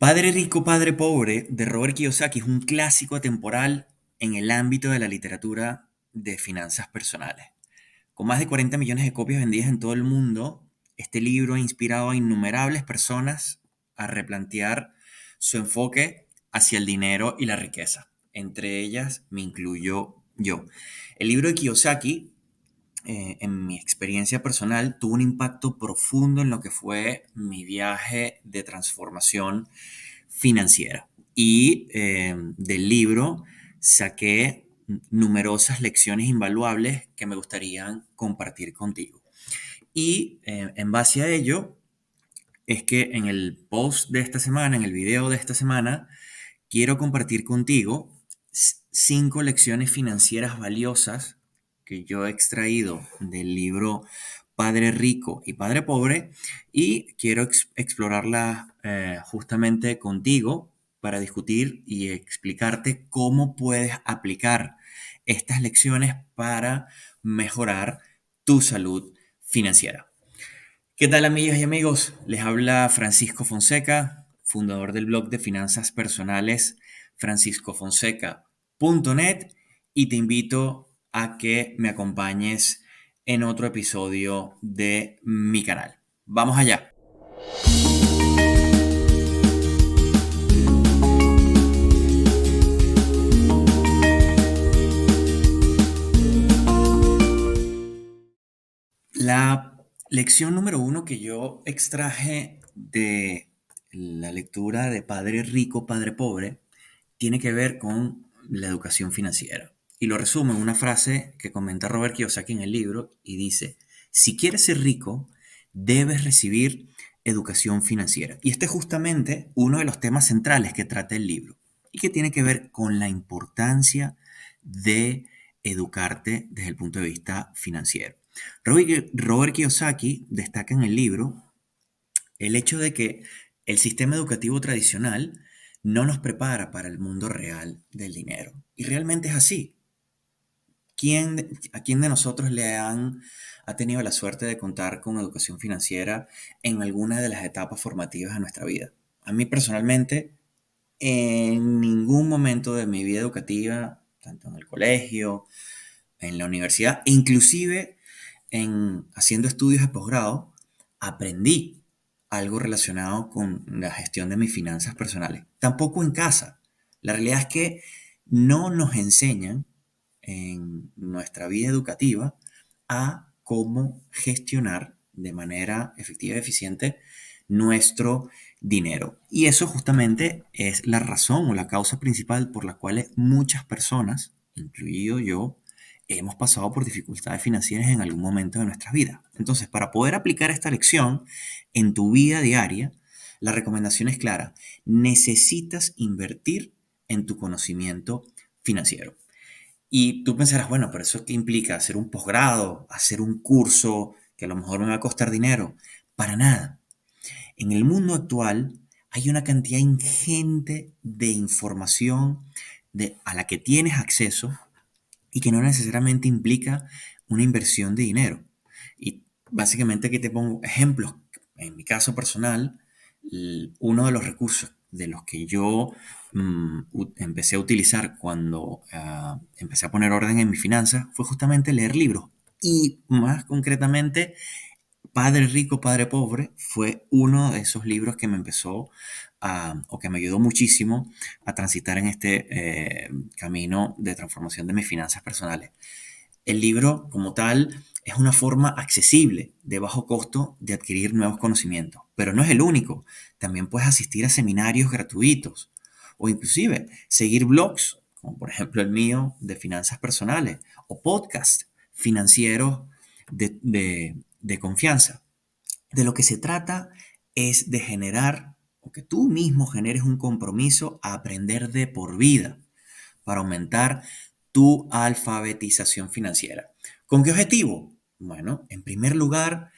Padre rico, padre pobre de Robert Kiyosaki es un clásico atemporal en el ámbito de la literatura de finanzas personales. Con más de 40 millones de copias vendidas en todo el mundo, este libro ha inspirado a innumerables personas a replantear su enfoque hacia el dinero y la riqueza. Entre ellas me incluyo yo. El libro de Kiyosaki, en mi experiencia personal, tuvo un impacto profundo en lo que fue mi viaje de transformación financiera. Y del libro saqué numerosas lecciones invaluables que me gustaría compartir contigo. Y en base a ello, es que en el post de esta semana, en el video de esta semana, quiero compartir contigo 5 lecciones financieras valiosas que yo he extraído del libro Padre Rico y Padre Pobre y quiero explorarlas justamente contigo para discutir y explicarte cómo puedes aplicar estas lecciones para mejorar tu salud financiera. ¿Qué tal, amigas y amigos? Les habla Francisco Fonseca, fundador del blog de finanzas personales franciscofonseca.net, y te invito a que me acompañes en otro episodio de mi canal. Vamos allá. La lección número uno que yo extraje de la lectura de Padre Rico, Padre Pobre, tiene que ver con la educación financiera. Y lo resumo en una frase que comenta Robert Kiyosaki en el libro y dice, si quieres ser rico, debes recibir educación financiera. Y este es justamente uno de los temas centrales que trata el libro y que tiene que ver con la importancia de educarte desde el punto de vista financiero. Robert Kiyosaki destaca en el libro el hecho de que el sistema educativo tradicional no nos prepara para el mundo real del dinero. Y realmente es así. ¿A quién de nosotros ha tenido la suerte de contar con educación financiera en alguna de las etapas formativas de nuestra vida? A mí personalmente, en ningún momento de mi vida educativa, tanto en el colegio, en la universidad, e inclusive haciendo estudios de posgrado, aprendí algo relacionado con la gestión de mis finanzas personales. Tampoco en casa. La realidad es que no nos enseñan en nuestra vida educativa a cómo gestionar de manera efectiva y eficiente nuestro dinero. Y eso justamente es la razón o la causa principal por la cual muchas personas, incluido yo, hemos pasado por dificultades financieras en algún momento de nuestra vida. Entonces, para poder aplicar esta lección en tu vida diaria, la recomendación es clara. Necesitas invertir en tu conocimiento financiero. Y tú pensarás, bueno, pero ¿eso qué implica? ¿Hacer un posgrado? ¿Hacer un curso que a lo mejor me va a costar dinero? Para nada. En el mundo actual hay una cantidad ingente de información a la que tienes acceso y que no necesariamente implica una inversión de dinero. Y básicamente aquí te pongo ejemplos. En mi caso personal, uno de los recursos de los que yo empecé a utilizar cuando empecé a poner orden en mi finanzas fue justamente leer libros. Y más concretamente, Padre Rico, Padre Pobre fue uno de esos libros que me empezó o que me ayudó muchísimo a transitar en este camino de transformación de mis finanzas personales. El libro, como tal, es una forma accesible, de bajo costo, de adquirir nuevos conocimientos. Pero no es el único. También puedes asistir a seminarios gratuitos o inclusive seguir blogs, como por ejemplo el mío de finanzas personales, o podcasts financieros de confianza. De lo que se trata es de generar o que tú mismo generes un compromiso a aprender de por vida para aumentar tu alfabetización financiera. ¿Con qué objetivo? Bueno, en primer lugar,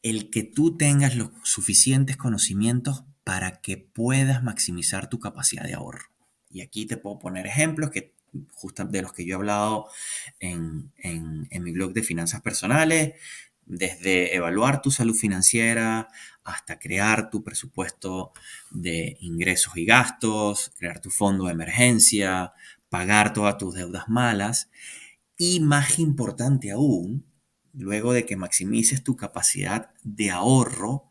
el que tú tengas los suficientes conocimientos para que puedas maximizar tu capacidad de ahorro. Y aquí te puedo poner ejemplos de los que yo he hablado en mi blog de finanzas personales. desde evaluar tu salud financiera hasta crear tu presupuesto de ingresos y gastos, crear tu fondo de emergencia, pagar todas tus deudas malas y más importante aún, luego de que maximices tu capacidad de ahorro,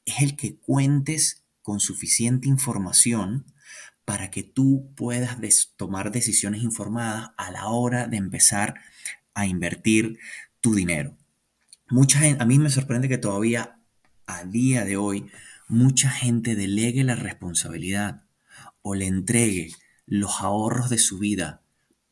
es el que cuentes con suficiente información para que tú puedas tomar decisiones informadas a la hora de empezar a invertir tu dinero. A mí me sorprende que todavía a día de hoy mucha gente delegue la responsabilidad o le entregue los ahorros de su vida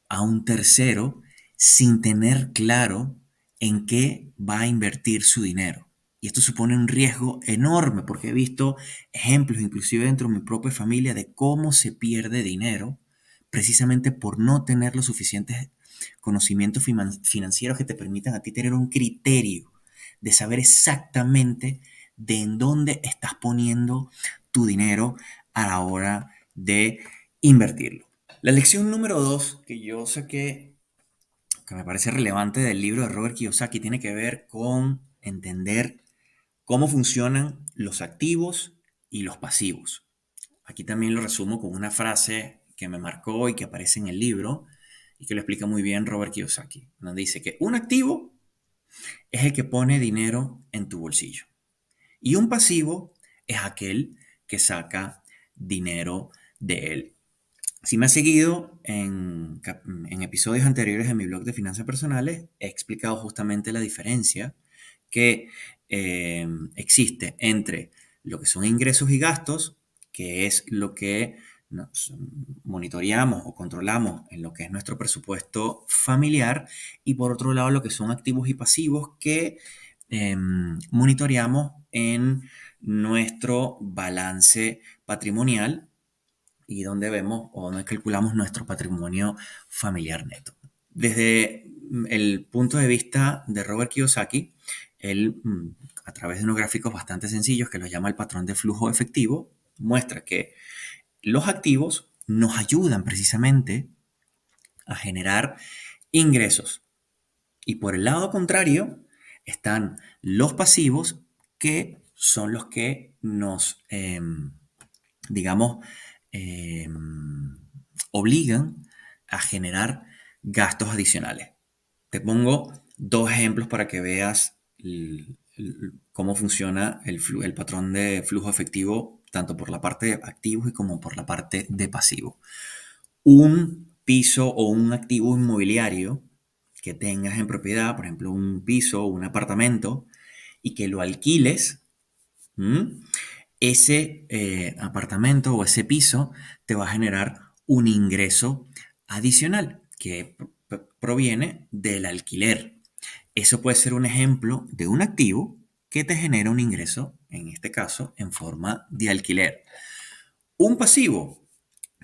a un tercero sin tener claro en qué va a invertir su dinero. Y esto supone un riesgo enorme porque he visto ejemplos, inclusive dentro de mi propia familia, de cómo se pierde dinero precisamente por no tener los suficientes conocimientos financieros que te permitan a ti tener un criterio de saber exactamente de en dónde estás poniendo tu dinero a la hora de invertirlo. La lección número 2 que yo saqué, que me parece relevante del libro de Robert Kiyosaki, tiene que ver con entender cómo funcionan los activos y los pasivos. Aquí también lo resumo con una frase que me marcó y que aparece en el libro y que lo explica muy bien Robert Kiyosaki, donde dice que un activo es el que pone dinero en tu bolsillo y un pasivo es aquel que saca dinero de él. Si me has seguido en episodios anteriores de mi blog de finanzas personales, he explicado justamente la diferencia que existe entre lo que son ingresos y gastos, que es lo que nos monitoreamos o controlamos en lo que es nuestro presupuesto familiar, y por otro lado lo que son activos y pasivos que monitoreamos en nuestro balance patrimonial y donde vemos o donde calculamos nuestro patrimonio familiar neto. Desde el punto de vista de Robert Kiyosaki, él, a través de unos gráficos bastante sencillos que los llama el patrón de flujo efectivo, muestra que los activos nos ayudan precisamente a generar ingresos. Y por el lado contrario están los pasivos, que son los que nos, digamos, eh, obligan a generar gastos adicionales. Te pongo dos ejemplos para que veas cómo funciona el patrón de flujo efectivo, tanto por la parte de activos y como por la parte de pasivos. Un piso o un activo inmobiliario que tengas en propiedad, por ejemplo, un piso o un apartamento, y que lo alquiles, ¿m? Ese apartamento o ese piso te va a generar un ingreso adicional que proviene del alquiler. Eso puede ser un ejemplo de un activo que te genera un ingreso, en este caso, en forma de alquiler. Un pasivo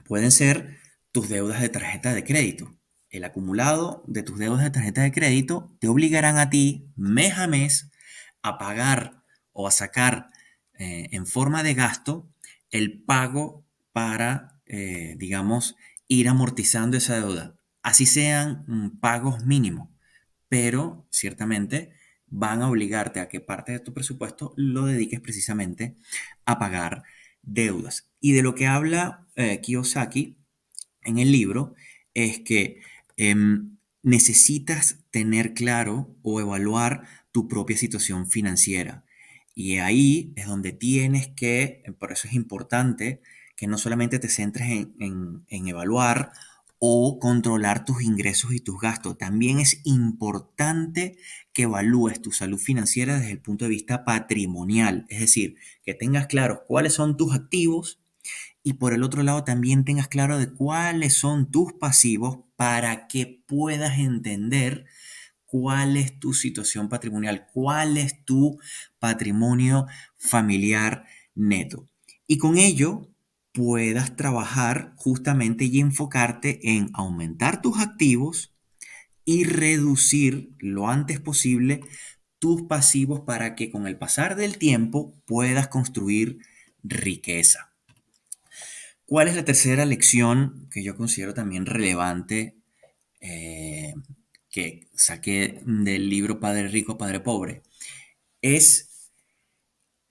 pueden ser tus deudas de tarjeta de crédito. El acumulado de tus deudas de tarjeta de crédito te obligarán a ti mes a mes a pagar o a sacar en forma de gasto el pago para, digamos, ir amortizando esa deuda. Así sean pagos mínimos, pero ciertamente van a obligarte a que parte de tu presupuesto lo dediques precisamente a pagar deudas. Y de lo que habla Kiyosaki en el libro es que necesitas tener claro o evaluar tu propia situación financiera. Y ahí es donde tienes que, por eso es importante que no solamente te centres en evaluar o controlar tus ingresos y tus gastos, también es importante que evalúes tu salud financiera desde el punto de vista patrimonial, es decir, que tengas claro cuáles son tus activos y por el otro lado también tengas claro de cuáles son tus pasivos para que puedas entender cuál es tu situación patrimonial, cuál es tu patrimonio familiar neto. Y con ello puedas trabajar justamente y enfocarte en aumentar tus activos y reducir lo antes posible tus pasivos para que con el pasar del tiempo puedas construir riqueza. ¿Cuál es la tercera lección que yo considero también relevante eh, que saqué del libro Padre Rico, Padre Pobre? es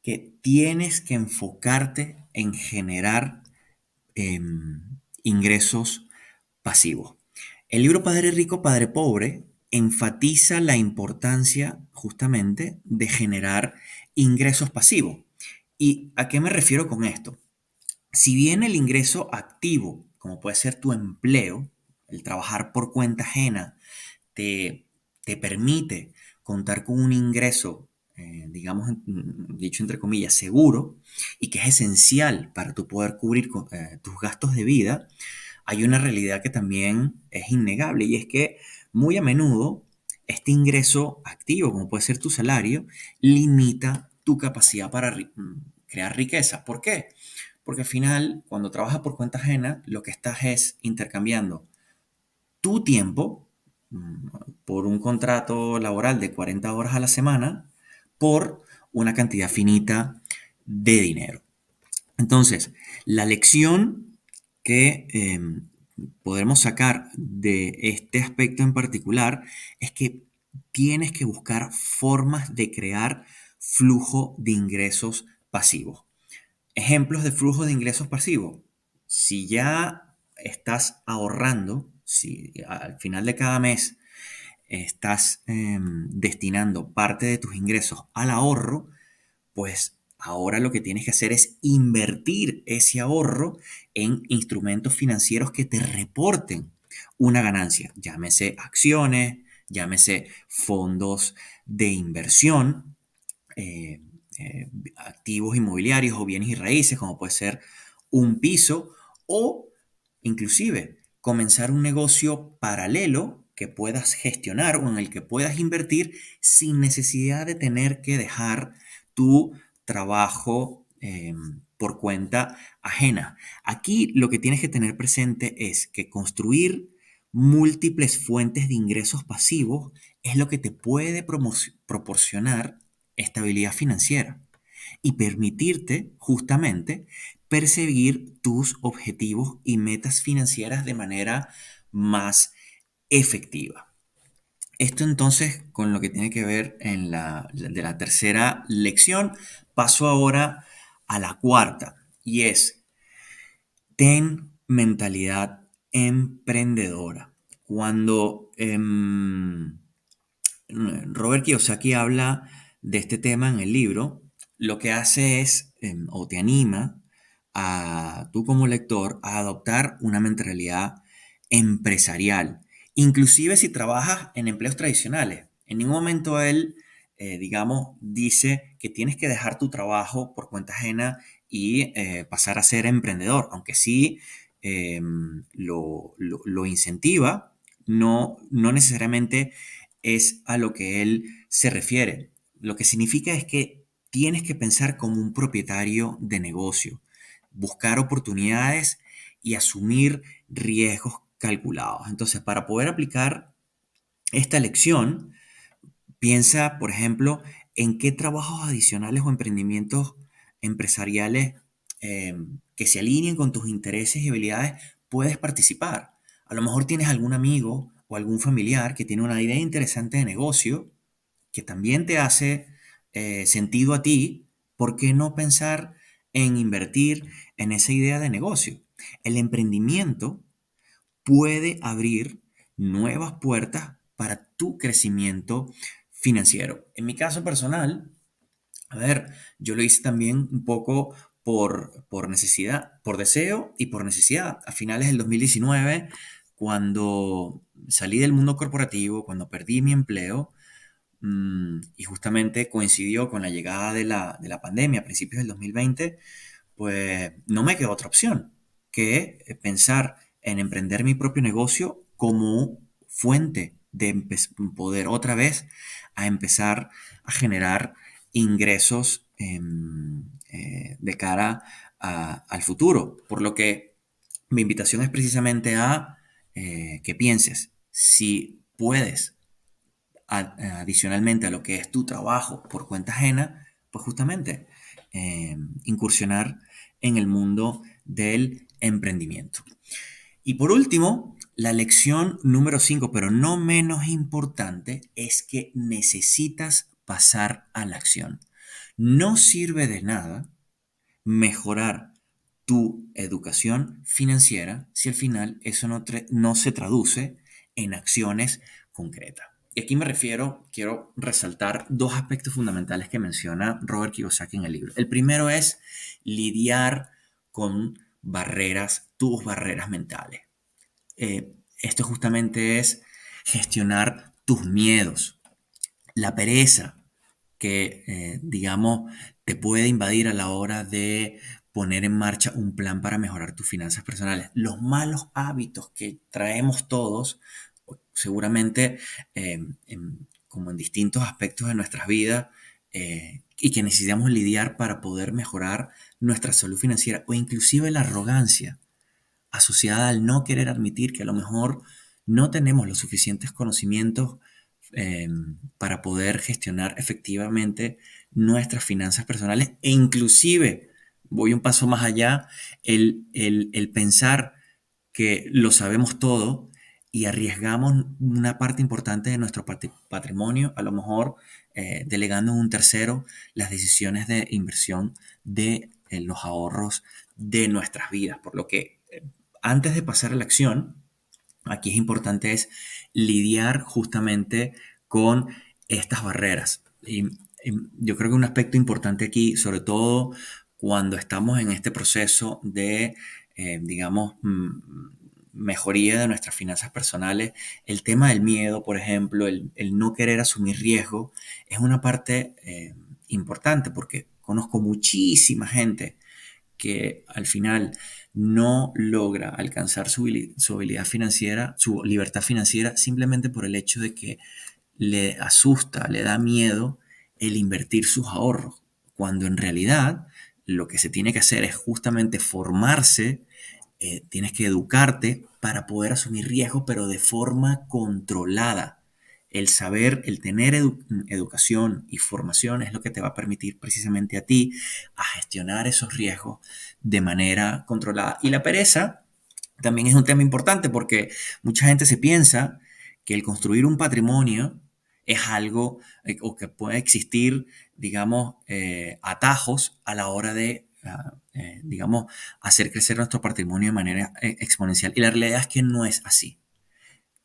que tienes que enfocarte en generar ingresos pasivos. El libro Padre Rico, Padre Pobre enfatiza la importancia justamente de generar ingresos pasivos. ¿Y a qué me refiero con esto? Si bien el ingreso activo, como puede ser tu empleo, el trabajar por cuenta ajena, te, te permite contar con un ingreso, digamos, dicho entre comillas, seguro, y que es esencial para tu poder cubrir tus gastos de vida, hay una realidad que también es innegable, y es que muy a menudo este ingreso activo, como puede ser tu salario, limita tu capacidad para crear riqueza. ¿Por qué? Porque al final, cuando trabajas por cuenta ajena, lo que estás es intercambiando tu tiempo mm, por un contrato laboral de 40 horas a la semana por una cantidad finita de dinero. Entonces, la lección que podremos sacar de este aspecto en particular es que tienes que buscar formas de crear flujo de ingresos pasivos. Ejemplos de flujo de ingresos pasivos. Si ya estás ahorrando, si al final de cada mes estás destinando parte de tus ingresos al ahorro, pues ahora lo que tienes que hacer es invertir ese ahorro en instrumentos financieros que te reporten una ganancia. Llámese acciones, llámese fondos de inversión, eh, activos inmobiliarios o bienes y raíces, como puede ser un piso, o inclusive comenzar un negocio paralelo que puedas gestionar o en el que puedas invertir sin necesidad de tener que dejar tu trabajo por cuenta ajena. Aquí lo que tienes que tener presente es que construir múltiples fuentes de ingresos pasivos es lo que te puede proporcionar estabilidad financiera y permitirte justamente perseguir tus objetivos y metas financieras de manera más efectiva. Esto entonces con lo que tiene que ver de la tercera lección, paso ahora a la cuarta y es ten mentalidad emprendedora. Cuando Robert Kiyosaki habla de este tema en el libro, lo que hace es, o te anima a tú como lector a adoptar una mentalidad empresarial, inclusive si trabajas en empleos tradicionales. En ningún momento él, digamos, dice que tienes que dejar tu trabajo por cuenta ajena y pasar a ser emprendedor, aunque sí lo incentiva, no necesariamente es a lo que él se refiere. Lo que significa es que tienes que pensar como un propietario de negocio, buscar oportunidades y asumir riesgos calculados. Entonces, para poder aplicar esta lección, piensa, por ejemplo, en qué trabajos adicionales o emprendimientos empresariales que se alineen con tus intereses y habilidades puedes participar. A lo mejor tienes algún amigo o algún familiar que tiene una idea interesante de negocio que también te hace sentido a ti. ¿Por qué no pensar en invertir en esa idea de negocio? El emprendimiento puede abrir nuevas puertas para tu crecimiento financiero. En mi caso personal, a ver, yo lo hice también un poco por necesidad, por deseo y por necesidad. A finales del 2019, cuando salí del mundo corporativo, cuando perdí mi empleo, y justamente coincidió con la llegada de la pandemia a principios del 2020, pues no me quedó otra opción que pensar en emprender mi propio negocio como fuente de poder otra vez a empezar a generar ingresos de cara al futuro. Por lo que mi invitación es precisamente a que pienses si puedes adicionalmente a lo que es tu trabajo por cuenta ajena, pues justamente incursionar en el mundo del emprendimiento. Y por último, la lección número 5, pero no menos importante, es que necesitas pasar a la acción. No sirve de nada mejorar tu educación financiera si al final eso no se traduce en acciones concretas. Y aquí me refiero, quiero resaltar dos aspectos fundamentales que menciona Robert Kiyosaki en el libro. El primero es lidiar con tus barreras mentales. Esto justamente es gestionar tus miedos, la pereza que, digamos, te puede invadir a la hora de poner en marcha un plan para mejorar tus finanzas personales. Los malos hábitos que traemos todos, seguramente como en distintos aspectos de nuestras vidas, y que necesitamos lidiar para poder mejorar nuestra salud financiera, o inclusive la arrogancia asociada al no querer admitir que a lo mejor no tenemos los suficientes conocimientos eh, para poder gestionar efectivamente nuestras finanzas personales, e inclusive, voy un paso más allá, el pensar que lo sabemos todo y arriesgamos una parte importante de nuestro patrimonio, a lo mejor delegando en un tercero las decisiones de inversión de los ahorros de nuestras vidas. Por lo que antes de pasar a la acción, aquí es importante lidiar justamente con estas barreras. Y yo creo que un aspecto importante aquí, sobre todo cuando estamos en este proceso de, digamos, mejoría de nuestras finanzas personales, el tema del miedo, por ejemplo, el no querer asumir riesgo, es una parte importante, porque conozco muchísima gente que al final no logra alcanzar su habilidad financiera, su libertad financiera, simplemente por el hecho de que le asusta, le da miedo el invertir sus ahorros, cuando en realidad lo que se tiene que hacer es justamente formarse, tienes que educarte para poder asumir riesgos, pero de forma controlada. El saber, el tener educación y formación es lo que te va a permitir precisamente a ti a gestionar esos riesgos de manera controlada. Y la pereza también es un tema importante, porque mucha gente se piensa que el construir un patrimonio es algo, o que puede existir, digamos, atajos a la hora de, digamos, hacer crecer nuestro patrimonio de manera exponencial. Y la realidad es que no es así.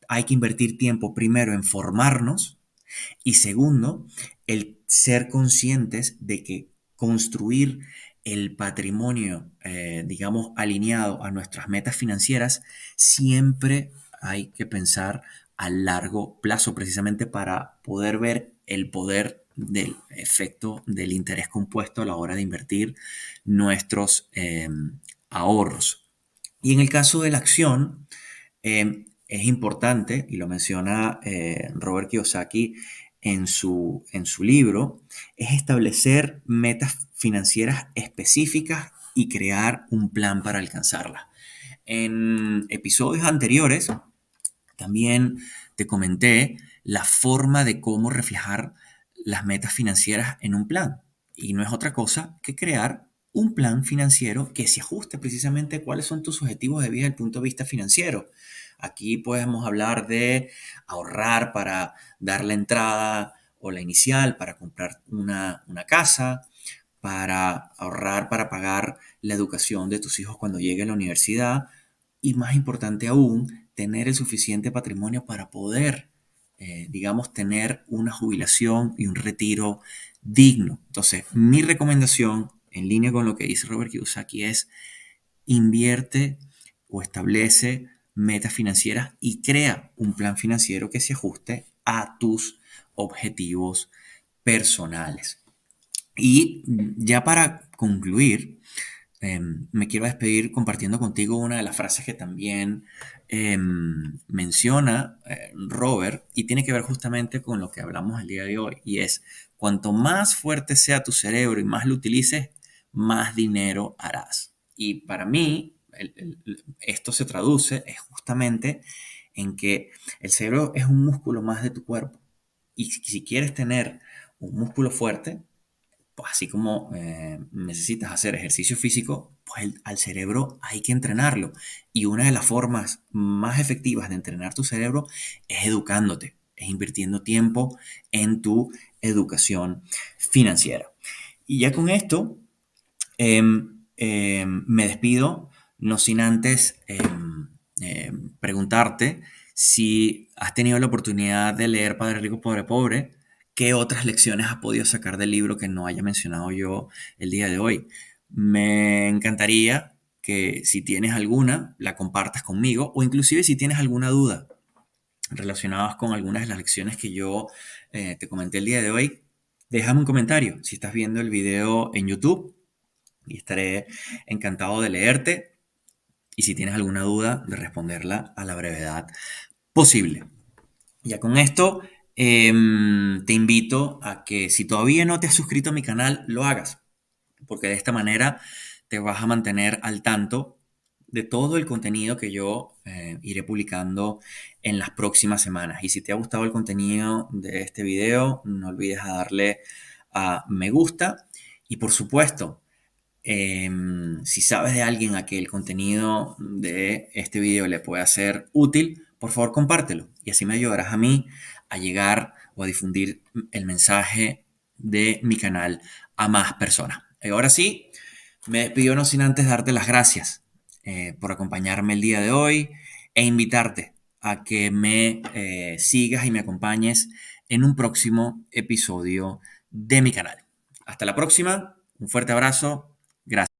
Hay que invertir tiempo primero en formarnos, y segundo, el ser conscientes de que construir el patrimonio, digamos, alineado a nuestras metas financieras, siempre hay que pensar a largo plazo, precisamente para poder ver el poder del efecto del interés compuesto a la hora de invertir nuestros ahorros. Y en el caso de la acción, es importante, y lo menciona Robert Kiyosaki en su libro, es establecer metas financieras específicas y crear un plan para alcanzarlas. En episodios anteriores también te comenté la forma de cómo reflejar las metas financieras en un plan. Y no es otra cosa que crear un plan financiero que se ajuste precisamente a cuáles son tus objetivos de vida desde el punto de vista financiero. Aquí podemos hablar de ahorrar para dar la entrada o la inicial para comprar una casa, para ahorrar para pagar la educación de tus hijos cuando llegue a la universidad, y más importante aún, tener el suficiente patrimonio para poder, digamos, tener una jubilación y un retiro digno. Entonces, mi recomendación, en línea con lo que dice Robert Kiyosaki, es: invierte o establece metas financieras y crea un plan financiero que se ajuste a tus objetivos personales. Y ya para concluir, me quiero despedir compartiendo contigo una de las frases que también menciona Robert, y tiene que ver justamente con lo que hablamos el día de hoy, y es: cuanto más fuerte sea tu cerebro y más lo utilices, más dinero harás. Y para mí, esto se traduce es justamente en que el cerebro es un músculo más de tu cuerpo, y si quieres tener un músculo fuerte, pues así como necesitas hacer ejercicio físico, pues al cerebro hay que entrenarlo. Y una de las formas más efectivas de entrenar tu cerebro es educándote, es invirtiendo tiempo en tu educación financiera. Y ya con esto me despido, no sin antes preguntarte si has tenido la oportunidad de leer Padre Rico, Pobre Pobre, ¿qué otras lecciones has podido sacar del libro que no haya mencionado yo el día de hoy? Me encantaría que si tienes alguna, la compartas conmigo o inclusive si tienes alguna duda relacionada con algunas de las lecciones que yo te comenté el día de hoy, déjame un comentario. Si estás viendo el video en YouTube, y estaré encantado de leerte y si tienes alguna duda, de responderla a la brevedad posible. Ya con esto, te invito a que si todavía no te has suscrito a mi canal, lo hagas, porque de esta manera te vas a mantener al tanto de todo el contenido que yo iré publicando en las próximas semanas. Y si te ha gustado el contenido de este video, no olvides a darle a me gusta y por supuesto, si sabes de alguien a que el contenido de este video le pueda ser útil, por favor compártelo y así me ayudarás a mí a llegar o a difundir el mensaje de mi canal a más personas. Y ahora sí, me despido no sin antes darte las gracias por acompañarme el día de hoy e invitarte a que me sigas y me acompañes en un próximo episodio de mi canal. Hasta la próxima, un fuerte abrazo. Gracias.